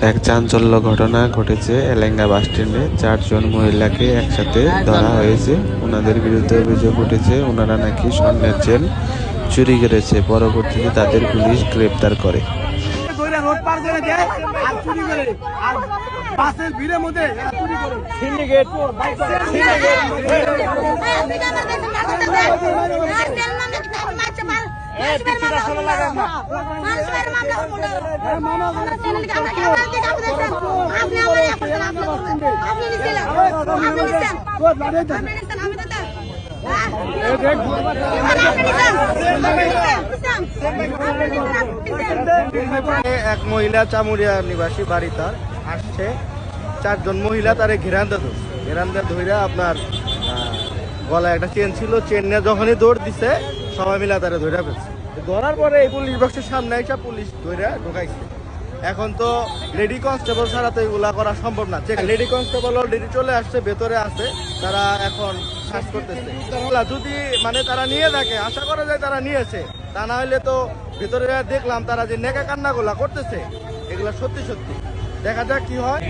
এক চাঞ্চল্য ঘটনা ঘটেছে এলেঙ্গা বাস স্ট্যান্ডে। 4 জন মহিলাকে একসাথে ধরা হয়েছে। ওনাদের বিরুদ্ধে অভিযোগ উঠেছে ওনারা নাকি স্বর্ণের চেন চুরি করেছে। পরবর্তীতে তাদের পুলিশ গ্রেপ্তার করে। এক মহিলা চামুরিয়া নিবাসী বাড়ি তার আসছে, 4 জন মহিলা তারে ঘেরান্দা ধইরা আপনার গলায় একটা চেন ছিল, চেন নিয়ে যখনই দৌড় দিছে সবাই মিলা তারে ধইরা ফেলছে। ধরার পরে এই পুলিশ বক্সের সামনে এসে পুলিশ ধইরা ঢোকাইছে। এখন তো লেডি কনস্টেবল ছাড়া তো এগুলা করা সম্ভব না। লেডি কনস্টেবল অলরেডি চলে আসছে, ভেতরে আছে, তারা এখন সার্চ করতেছে। যদি মানে তারা নিয়ে থাকে, আশা করা যায় তারা নিয়েছে, তা না হলে তো ভেতরে দেখলাম তারা যে নেকা কান্নাগুলা করতেছে, এগুলা সত্যি সত্যি দেখা যাক কি হয়।